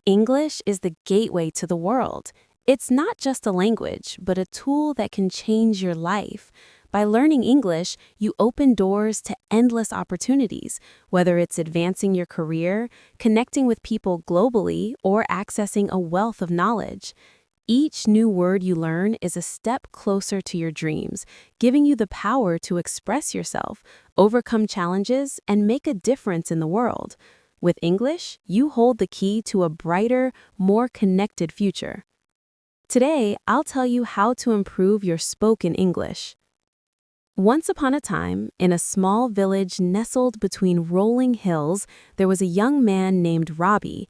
English is the gateway to the world. It's not just a language, but a tool that can change your life. By learning English, you open doors to endless opportunities, whether it's advancing your career, connecting with people globally, or accessing a wealth of knowledge. Each new word you learn is a step closer to your dreams, giving you the power to express yourself, overcome challenges, and make a difference in the world. With English, you hold the key to a brighter, more connected future. Today, I'll tell you how to improve your spoken English. Once upon a time, in a small village nestled between rolling hills, there was a young man named Robbie.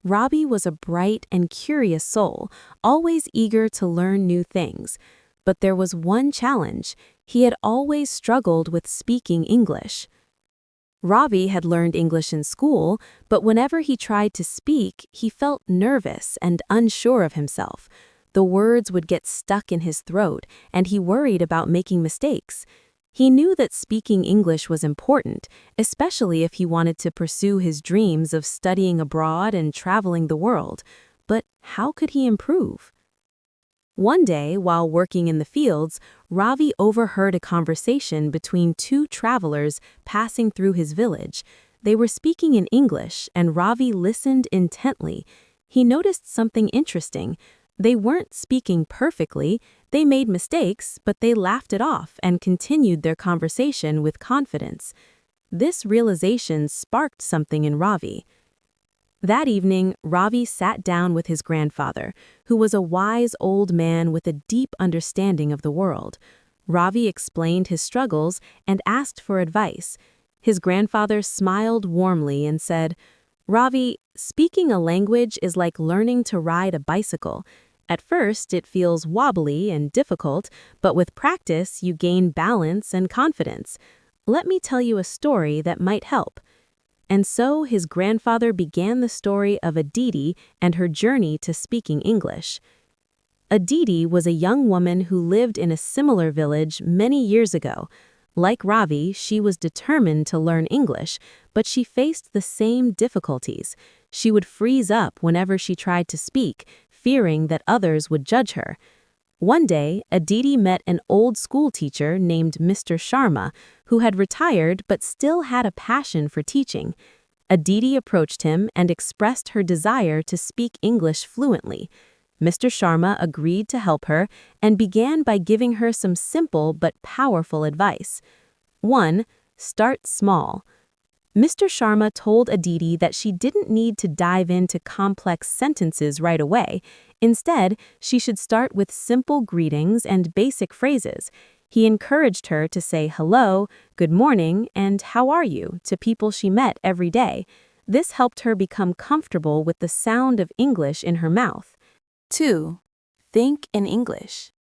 Robbie was a bright and curious soul, always eager to learn new things. But there was one challenge. He had always struggled with speaking English. Robbie had learned English in school, but whenever he tried to speak, he felt nervous and unsure of himself. The words would get stuck in his throat, and he worried about making mistakes. He knew that speaking English was important, especially if he wanted to pursue his dreams of studying abroad and traveling the world. But how could he improve? One day, while working in the fields, Ravi overheard a conversation between two travelers passing through his village. They were speaking in English, and Ravi listened intently. He noticed something interesting. They weren't speaking perfectly, they made mistakes, but they laughed it off and continued their conversation with confidence. This realization sparked something in Ravi. That evening, Ravi sat down with his grandfather, who was a wise old man with a deep understanding of the world. Ravi explained his struggles and asked for advice. His grandfather smiled warmly and said, "Ravi, speaking a language is like learning to ride a bicycle. At first, it feels wobbly and difficult, but with practice, you gain balance and confidence. Let me tell you a story that might help." And so his grandfather began the story of Aditi and her journey to speaking English. Aditi was a young woman who lived in a similar village many years ago. Like Ravi, she was determined to learn English, but she faced the same difficulties. She would freeze up whenever she tried to speak, fearing that others would judge her. One day, Aditi met an old school teacher named Mr. Sharma, who had retired but still had a passion for teaching. Aditi approached him and expressed her desire to speak English fluently. Mr. Sharma agreed to help her and began by giving her some simple but powerful advice. 1. Start small. Mr. Sharma told Aditi that she didn't need to dive into complex sentences right away. Instead, she should start with simple greetings and basic phrases. He encouraged her to say hello, good morning, and how are you to people she met every day. This helped her become comfortable with the sound of English in her mouth. 2. Think in English.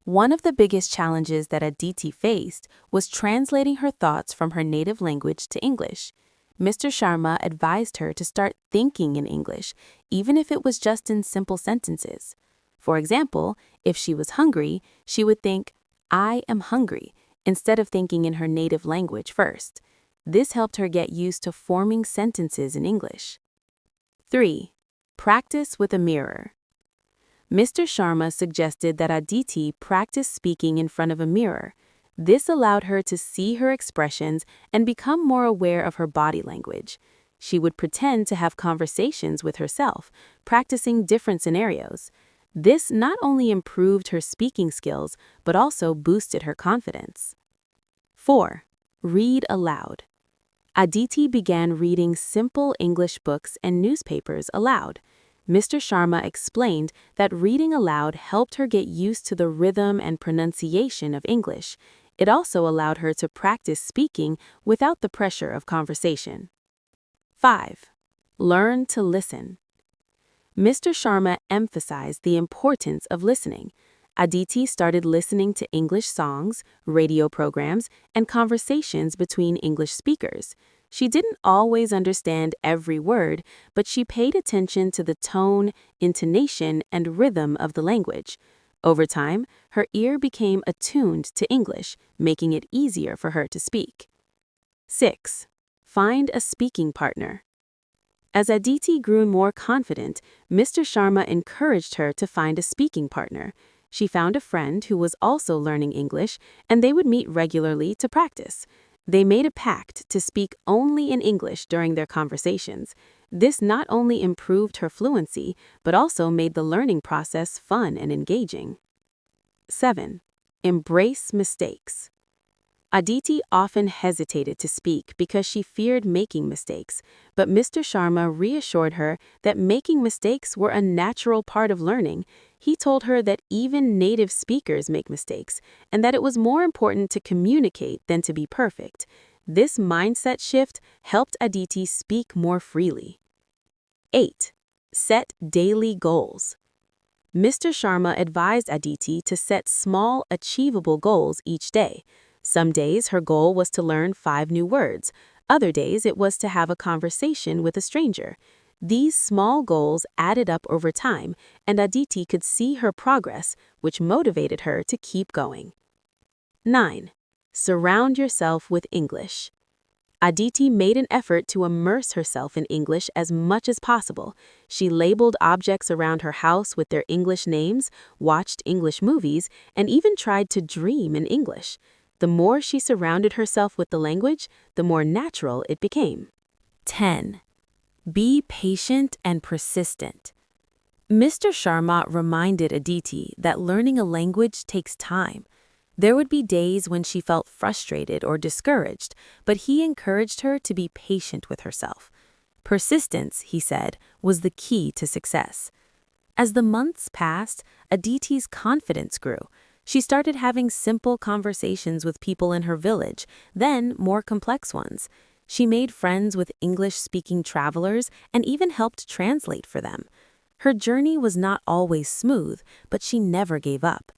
One of the biggest challenges that Aditi faced was translating her thoughts from her native language to English. Mr. Sharma advised her to start thinking in English, even if it was just in simple sentences. For example, if she was hungry, she would think, "I am hungry," instead of thinking in her native language first. This helped her get used to forming sentences in English. 3. Practice with a mirror. Mr. Sharma suggested that Aditi practice speaking in front of a mirror. This allowed her to see her expressions and become more aware of her body language. She would pretend to have conversations with herself, practicing different scenarios. This not only improved her speaking skills, but also boosted her confidence. 4. Read aloud. Aditi began reading simple English books and newspapers aloud. Mr. Sharma explained that reading aloud helped her get used to the rhythm and pronunciation of English. It also allowed her to practice speaking without the pressure of conversation. 5. Learn to listen. Mr. Sharma emphasized the importance of listening. Aditi started listening to English songs, radio programs, and conversations between English speakers. She didn't always understand every word, but she paid attention to the tone, intonation, and rhythm of the language. Over time, her ear became attuned to English, making it easier for her to speak. 6. Find a speaking partner. As Aditi grew more confident, Mr. Sharma encouraged her to find a speaking partner. She found a friend who was also learning English, and they would meet regularly to practice. They made a pact to speak only in English during their conversations. This not only improved her fluency, but also made the learning process fun and engaging. 7. Embrace mistakes. Aditi often hesitated to speak because she feared making mistakes, but Mr. Sharma reassured her that making mistakes were a natural part of learning. He told her that even native speakers make mistakes, and that it was more important to communicate than to be perfect. This mindset shift helped Aditi speak more freely. 8. Set daily goals. Mr. Sharma advised Aditi to set small, achievable goals each day. Some days her goal was to learn 5 new words. Other days it was to have a conversation with a stranger. These small goals added up over time, and Aditi could see her progress, which motivated her to keep going. 9. Surround yourself with English. Aditi made an effort to immerse herself in English as much as possible. She labeled objects around her house with their English names, watched English movies, and even tried to dream in English. The more she surrounded herself with the language, the more natural it became. 10. Be patient and persistent. Mr. Sharma reminded Aditi that learning a language takes time. There would be days when she felt frustrated or discouraged, but he encouraged her to be patient with herself. Persistence, he said, was the key to success. As the months passed, Aditi's confidence grew. She started having simple conversations with people in her village, then more complex ones. She made friends with English-speaking travelers and even helped translate for them. Her journey was not always smooth, but she never gave up.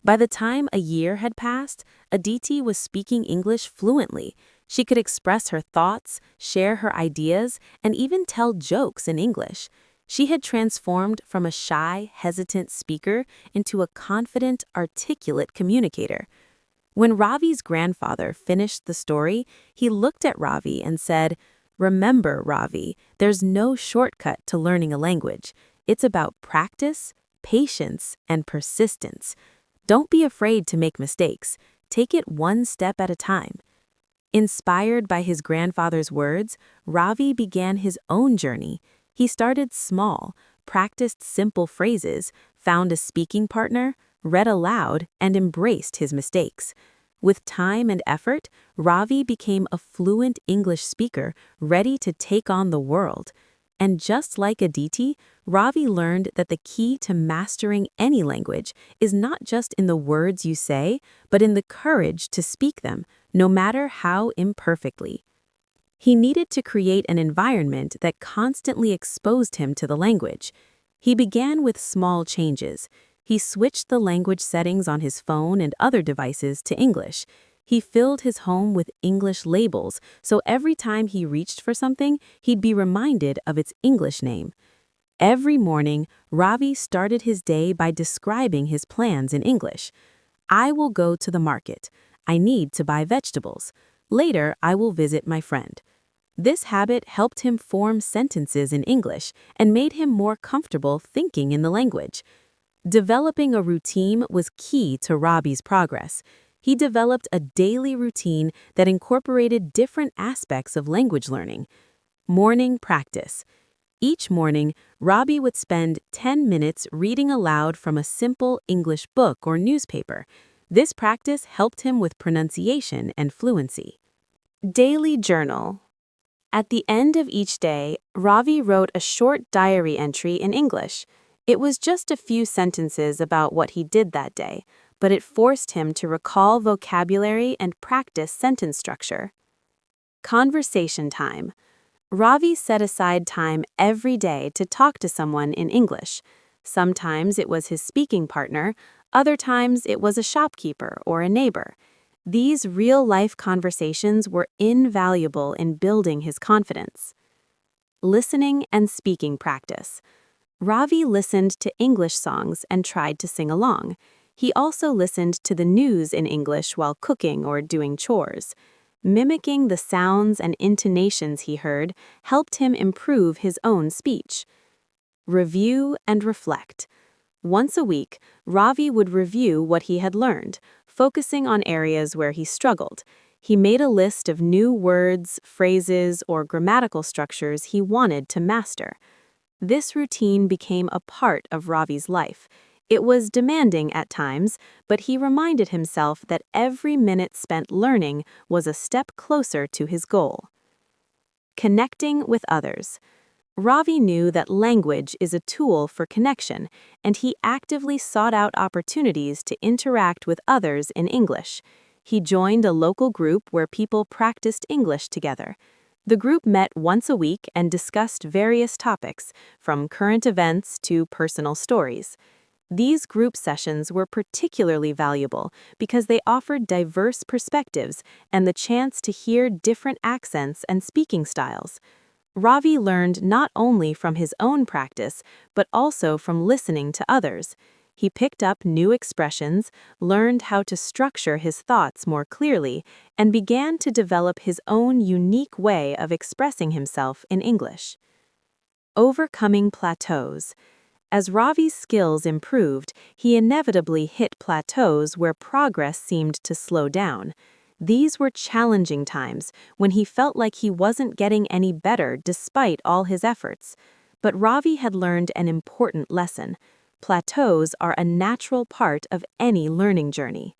By the time a year had passed, Aditi was speaking English fluently. She could express her thoughts, share her ideas, and even tell jokes in English. She had transformed from a shy, hesitant speaker into a confident, articulate communicator. When Ravi's grandfather finished the story, he looked at Ravi and said, "Remember, Ravi, there's no shortcut to learning a language. It's about practice, patience, and persistence. Don't be afraid to make mistakes. Take it one step at a time." Inspired by his grandfather's words, Ravi began his own journey. He started small, practiced simple phrases, found a speaking partner, read aloud, and embraced his mistakes. With time and effort, Ravi became a fluent English speaker ready to take on the world. And just like Aditi, Ravi learned that the key to mastering any language is not just in the words you say, but in the courage to speak them, no matter how imperfectly. He needed to create an environment that constantly exposed him to the language. He began with small changes. He switched the language settings on his phone and other devices to English. He filled his home with English labels, so every time he reached for something, he'd be reminded of its English name. Every morning, Ravi started his day by describing his plans in English. "I will go to the market. I need to buy vegetables. Later, I will visit my friend." This habit helped him form sentences in English and made him more comfortable thinking in the language. Developing a routine was key to Ravi's progress. He developed a daily routine that incorporated different aspects of language learning. Morning practice. Each morning, Ravi would spend 10 minutes reading aloud from a simple English book or newspaper. This practice helped him with pronunciation and fluency. Daily journal. At the end of each day, Ravi wrote a short diary entry in English. It was just a few sentences about what he did that day, but it forced him to recall vocabulary and practice sentence structure. Conversation time. Ravi set aside time every day to talk to someone in English. Sometimes it was his speaking partner, other times it was a shopkeeper or a neighbor. These real-life conversations were invaluable in building his confidence. Listening and speaking practice. Ravi listened to English songs and tried to sing along. He also listened to the news in English while cooking or doing chores. Mimicking the sounds and intonations he heard helped him improve his own speech. Review and reflect. Once a week, Ravi would review what he had learned, focusing on areas where he struggled. He made a list of new words, phrases, or grammatical structures he wanted to master. This routine became a part of Ravi's life. It was demanding at times, but he reminded himself that every minute spent learning was a step closer to his goal. Connecting with others. Ravi knew that language is a tool for connection, and he actively sought out opportunities to interact with others in English. He joined a local group where people practiced English together. The group met once a week and discussed various topics, from current events to personal stories. These group sessions were particularly valuable because they offered diverse perspectives and the chance to hear different accents and speaking styles. Ravi learned not only from his own practice, but also from listening to others. He picked up new expressions, learned how to structure his thoughts more clearly, and began to develop his own unique way of expressing himself in English. Overcoming plateaus. As Ravi's skills improved, he inevitably hit plateaus where progress seemed to slow down. These were challenging times when he felt like he wasn't getting any better despite all his efforts. But Ravi had learned an important lesson. Plateaus are a natural part of any learning journey.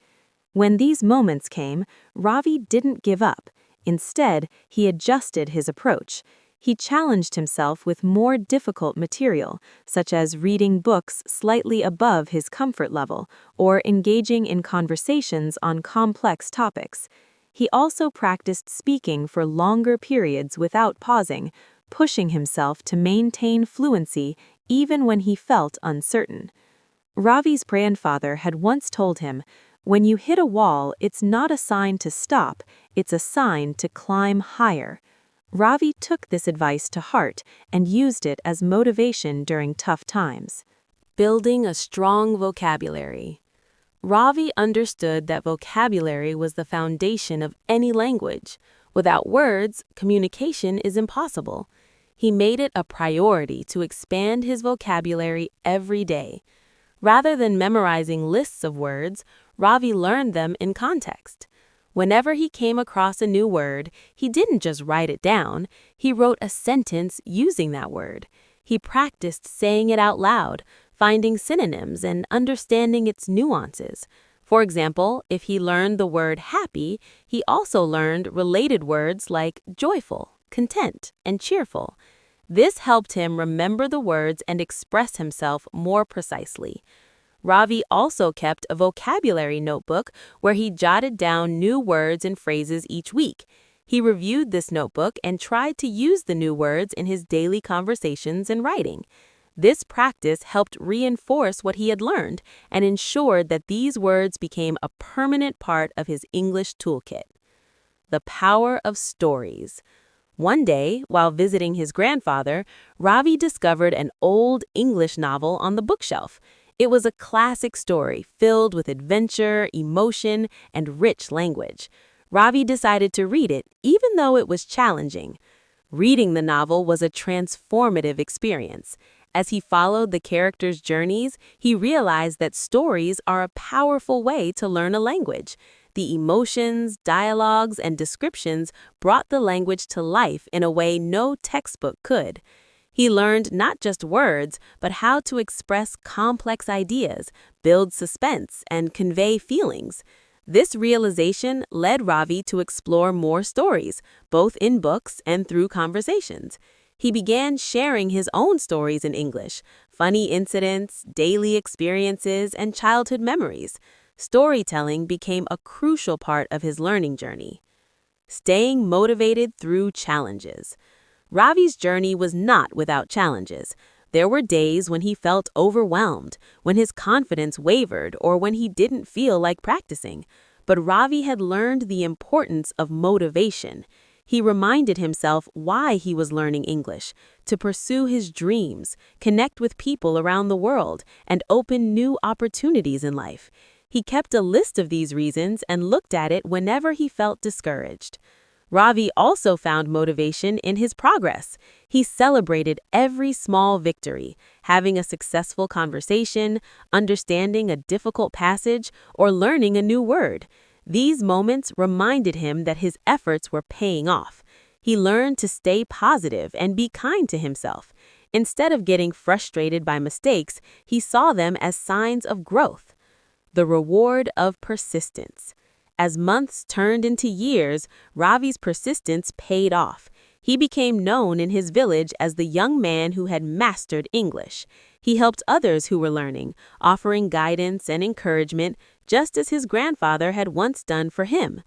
When these moments came, Ravi didn't give up. Instead, he adjusted his approach. He challenged himself with more difficult material, such as reading books slightly above his comfort level or engaging in conversations on complex topics. He also practiced speaking for longer periods without pausing, pushing himself to maintain fluency even when he felt uncertain. Ravi's grandfather had once told him, "When you hit a wall, it's not a sign to stop, it's a sign to climb higher." Ravi took this advice to heart and used it as motivation during tough times. Building a strong vocabulary. Ravi understood that vocabulary was the foundation of any language. Without words, communication is impossible. He made it a priority to expand his vocabulary every day. Rather than memorizing lists of words, Ravi learned them in context. Whenever he came across a new word, he didn't just write it down, he wrote a sentence using that word. He practiced saying it out loud, finding synonyms and understanding its nuances. For example, if he learned the word happy, he also learned related words like joyful, content, and cheerful. This helped him remember the words and express himself more precisely. Ravi also kept a vocabulary notebook where he jotted down new words and phrases each week. He reviewed this notebook and tried to use the new words in his daily conversations and writing. This practice helped reinforce what he had learned and ensured that these words became a permanent part of his English toolkit. The power of stories. One day, while visiting his grandfather, Ravi discovered an old English novel on the bookshelf. It was a classic story filled with adventure, emotion, and rich language. Ravi decided to read it, even though it was challenging. Reading the novel was a transformative experience. As he followed the characters' journeys, he realized that stories are a powerful way to learn a language. The emotions, dialogues, and descriptions brought the language to life in a way no textbook could. He learned not just words, but how to express complex ideas, build suspense, and convey feelings. This realization led Ravi to explore more stories, both in books and through conversations. He began sharing his own stories in English, funny incidents, daily experiences, and childhood memories. Storytelling became a crucial part of his learning journey. Staying motivated through challenges. Ravi's journey was not without challenges. There were days when he felt overwhelmed, when his confidence wavered, or when he didn't feel like practicing. But Ravi had learned the importance of motivation. He reminded himself why he was learning English, to pursue his dreams, connect with people around the world, and open new opportunities in life. He kept a list of these reasons and looked at it whenever he felt discouraged. Ravi also found motivation in his progress. He celebrated every small victory, having a successful conversation, understanding a difficult passage, or learning a new word. These moments reminded him that his efforts were paying off. He learned to stay positive and be kind to himself. Instead of getting frustrated by mistakes, he saw them as signs of growth. The reward of persistence. As months turned into years, Ravi's persistence paid off. He became known in his village as the young man who had mastered English. He helped others who were learning, offering guidance and encouragement, just as his grandfather had once done for him.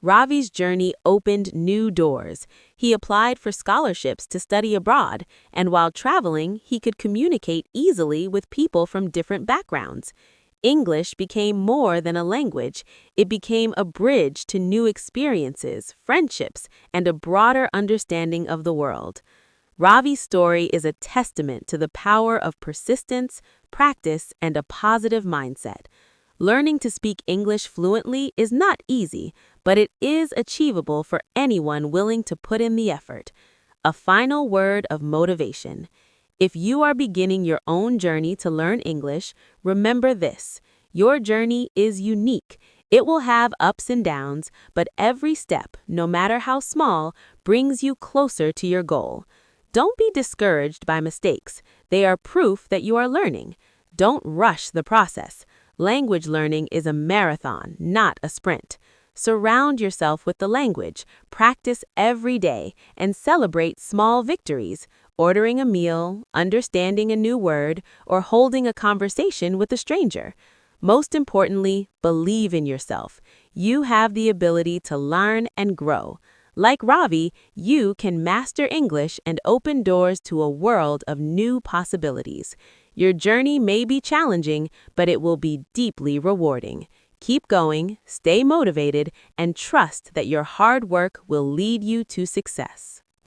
Ravi's journey opened new doors. He applied for scholarships to study abroad, and while traveling, he could communicate easily with people from different backgrounds. English became more than a language. It became a bridge to new experiences, friendships, and a broader understanding of the world. Ravi's story is a testament to the power of persistence, practice, and a positive mindset. Learning to speak English fluently is not easy, but it is achievable for anyone willing to put in the effort. A final word of motivation. If you are beginning your own journey to learn English, remember this: your journey is unique. It will have ups and downs, but every step, no matter how small, brings you closer to your goal. Don't be discouraged by mistakes. They are proof that you are learning. Don't rush the process. Language learning is a marathon, not a sprint. Surround yourself with the language, practice every day, and celebrate small victories. Ordering a meal, understanding a new word, or holding a conversation with a stranger. Most importantly, believe in yourself. You have the ability to learn and grow. Like Ravi, you can master English and open doors to a world of new possibilities. Your journey may be challenging, but it will be deeply rewarding. Keep going, stay motivated, and trust that your hard work will lead you to success.